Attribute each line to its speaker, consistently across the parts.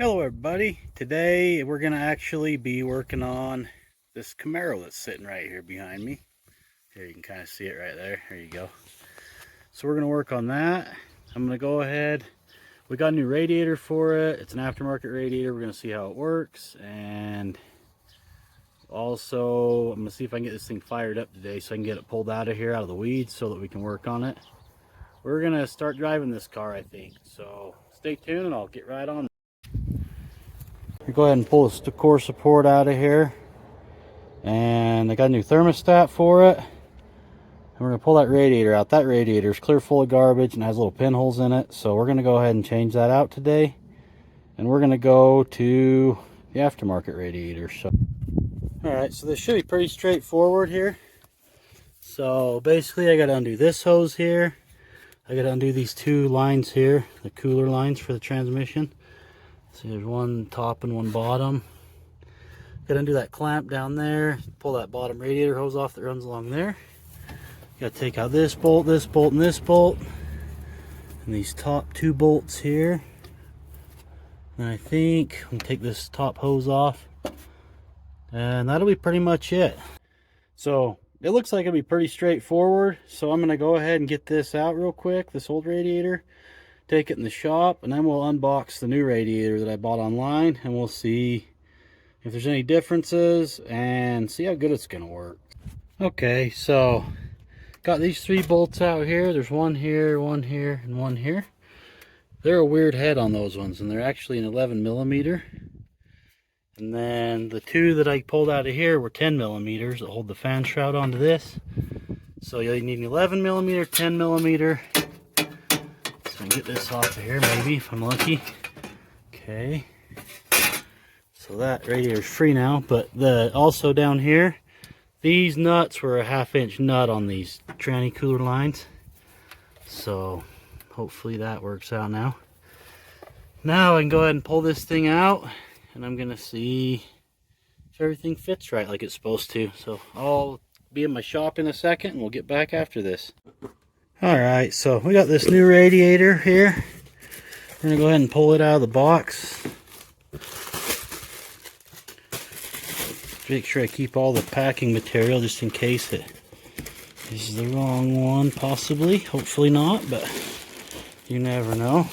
Speaker 1: Hello everybody. Today we're going to actually be working on this Camaro that's sitting right here behind me. Here you can kind of see it right there. There you go. So we're going to work on that. I'm going to go ahead. We got a new radiator for it. It's an aftermarket radiator. We're going to see how it works. And also I'm going to see if I can get this thing fired up today so I can get it pulled out of here, out of the weeds, so that we can work on it. We're going to start driving this car, I think. So stay tuned and I'll get right on. Go ahead and pull the core support out of here, and I got a new thermostat for it, and we're going to pull that radiator out. That radiator is clear full of garbage and has little pinholes in it, so we're going to go ahead and change that out today, and we're going to go to the aftermarket radiator. So alright, so this should be pretty straightforward here. So basically I got to undo this hose here, I got to undo these two lines here, the cooler lines for the transmission. See, there's one top and one bottom. Got to undo that clamp down there, pull that bottom radiator hose off that runs along there. Got to take out this bolt, and this bolt, and these top two bolts here. And I think I'm gonna take this top hose off, and that'll be pretty much it. So it looks like it'll be pretty straightforward. So I'm gonna go ahead and get this out real quick, this old radiator. Take it in the shop, and then we'll unbox the new radiator that I bought online, and we'll see if there's any differences and see how good it's gonna work. Okay, so got these three bolts out here. There's one here, and one here. They're a weird head on those ones, and they're actually an 11mm. And then the two that I pulled out of here were 10mm that hold the fan shroud onto this. So you need an 11mm, 10mm. Get this off of here, maybe, if I'm lucky. Okay, so that radiator's free now, but also down here, these nuts were a 1/2 inch nut on these tranny cooler lines, so hopefully that works out now. Now I can go ahead and pull this thing out, and I'm gonna see if everything fits right like it's supposed to. So I'll be in my shop in a second, and we'll get back after this. Alright, so we got this new radiator here. We're going to go ahead and pull it out of the box. Make sure I keep all the packing material just in case it is the wrong one, possibly. Hopefully not, but you never know.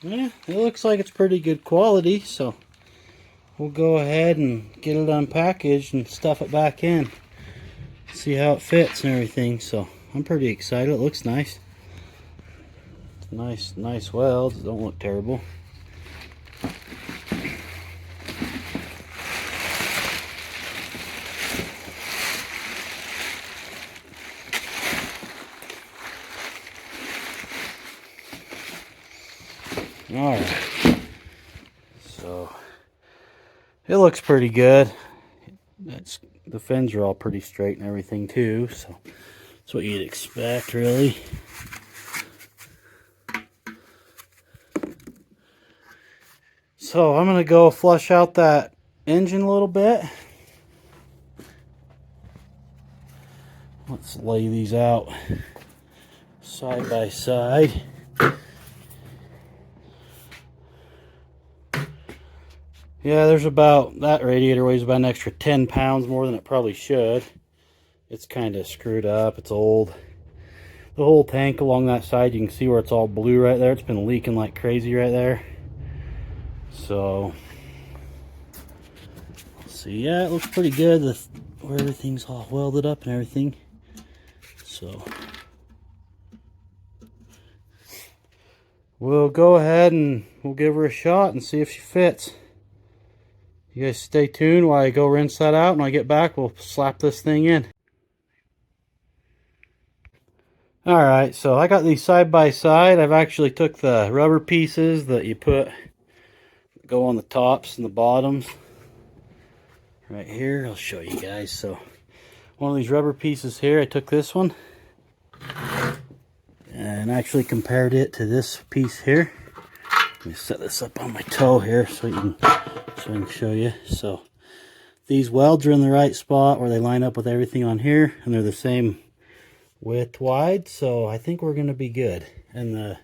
Speaker 1: Yeah, it looks like it's pretty good quality, so we'll go ahead and get it unpackaged and stuff it back in. See how it fits and everything. So I'm pretty excited. It looks nice. Nice welds. Don't look terrible. Alright, so it looks pretty good. The fins are all pretty straight and everything too, so that's what you'd expect, really. So I'm gonna go flush out that engine a little bit. Let's lay these out side by side. Yeah, there's about, that radiator weighs about an extra 10 pounds more than it probably should. It's kind of screwed up, it's old. The whole tank along that side, you can see where it's all blue right there. It's been leaking like crazy right there. So, let's see, yeah, it looks pretty good where everything's all welded up and everything. So, we'll go ahead and we'll give her a shot and see if she fits. You guys stay tuned while I go rinse that out, and when I get back, we'll slap this thing in. Alright, so I got these side by side. I've actually took the rubber pieces that you go on the tops and the bottoms. Right here, I'll show you guys. So one of these rubber pieces here, I took this one. and actually compared it to this piece here. Let me set this up on my toe here so I can show you. So these welds are in the right spot where they line up with everything on here, and they're the same width wide, so I think we're going to be good. And the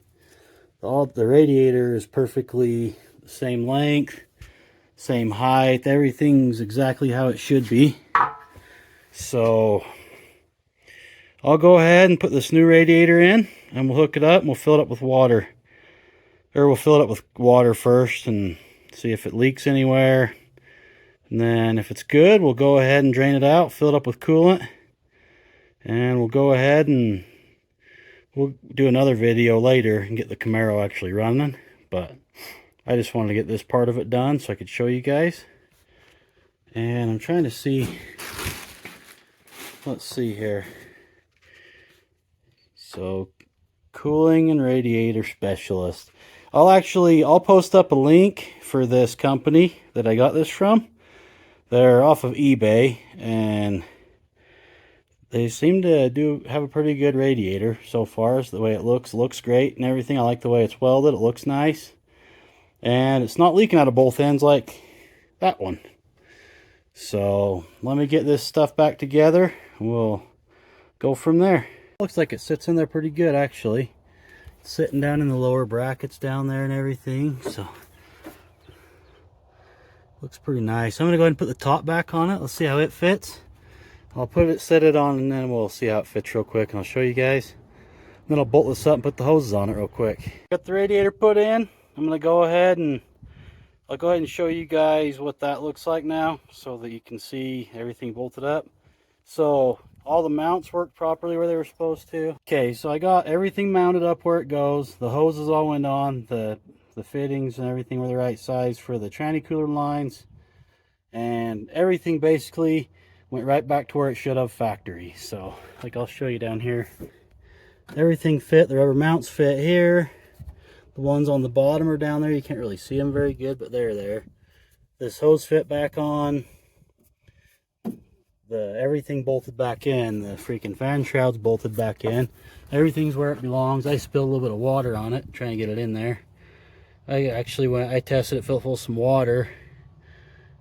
Speaker 1: radiator is perfectly the same length, same height, everything's exactly how it should be. So I'll go ahead and put this new radiator in, and we'll hook it up and we'll fill it up with water. Or we'll fill it up with water first and see if it leaks anywhere. And then if it's good, we'll go ahead and drain it out, fill it up with coolant. And we'll go ahead and we'll do another video later and get the Camaro actually running. But I just wanted to get this part of it done so I could show you guys. And I'm trying to see, let's see here. So, cooling and radiator specialist. I'll post up a link for this company that I got this from. They're off of eBay, and they seem to have a pretty good radiator so far. So the way it looks great and everything. I like the way it's welded. It looks nice, and it's not leaking out of both ends like that one. So let me get this stuff back together, and we'll go from there. Looks like it sits in there pretty good, actually. It's sitting down in the lower brackets down there and everything, so looks pretty nice. I'm gonna go ahead and put the top back on it. Let's see how it fits. I'll set it on, and then we'll see how it fits real quick, and I'll show you guys. Then I'll bolt this up and put the hoses on it real quick. Got the radiator put in. I'm gonna go ahead and show you guys what that looks like now, so that you can see everything bolted up. So all the mounts worked properly where they were supposed to. Okay, so I got everything mounted up where it goes. The hoses all went on. The fittings and everything were the right size for the tranny cooler lines. And everything basically went right back to where it should have factory. So, like, I'll show you down here. Everything fit. The rubber mounts fit here. The ones on the bottom are down there. You can't really see them very good, but they're there. This hose fit back on. Everything bolted back in. The freaking fan shroud's bolted back in. Everything's where it belongs. I spilled a little bit of water on it, trying to get it in there. I tested it, filled full of some water,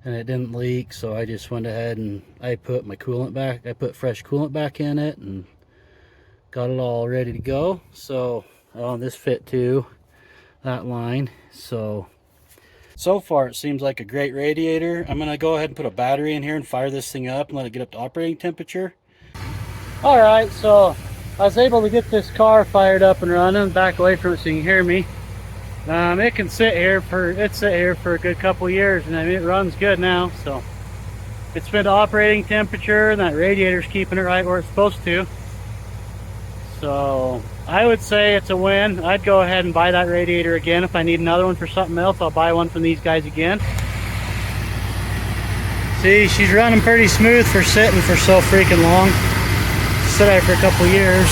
Speaker 1: and it didn't leak, so I just went ahead and I put my coolant back. I put fresh coolant back in it and got it all ready to go. So this fit too, that line. So far it seems like a great radiator. I'm gonna go ahead and put a battery in here and fire this thing up and let it get up to operating temperature. All right, so I was able to get this car fired up and running. Back away from it so you can hear me. It can sit here for a good couple years, and I mean, it runs good now. So it's been to operating temperature, and that radiator's keeping it right where it's supposed to. So I would say it's a win. I'd go ahead and buy that radiator again. If I need another one for something else, I'll buy one from these guys again. See, she's running pretty smooth for sitting for so freaking long. Sit there for a couple years.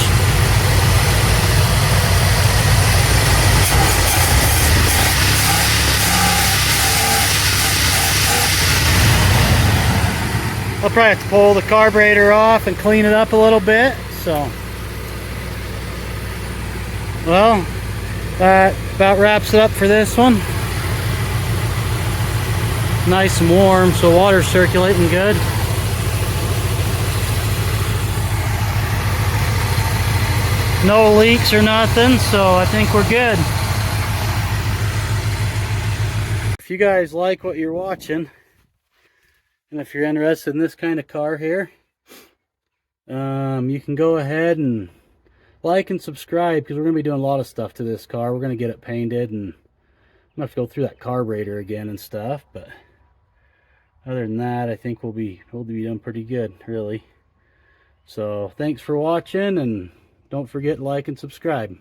Speaker 1: I'll probably have to pull the carburetor off and clean it up a little bit. So, well, that about wraps it up for this one. Nice and warm, so water's circulating good. No leaks or nothing, so I think we're good. If you guys like what you're watching, and if you're interested in this kind of car here, you can go ahead and like and subscribe, because we're going to be doing a lot of stuff to this car. We're going to get it painted, and I'm going to have to go through that carburetor again and stuff. But other than that, I think we'll be doing pretty good, really. So thanks for watching, and don't forget to like and subscribe.